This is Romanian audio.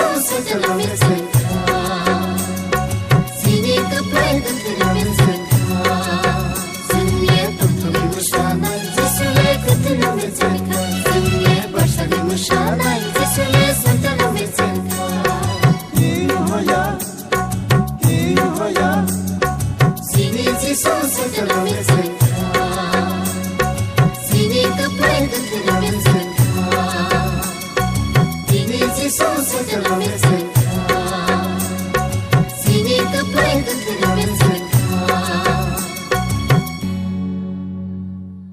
son sătăla mea țânca Sine că plăcă tăla mea țânca Zânie păptului mușanai Zesule că tăla mea țânca Zânie baștale mușanai Zesule sătăla mea țânca Ihoia Sine ți son sătăla mea țânca Sine că plăcă tăla mea țânca Sine ți son sătăla mea țânca Sine că plăcă tăla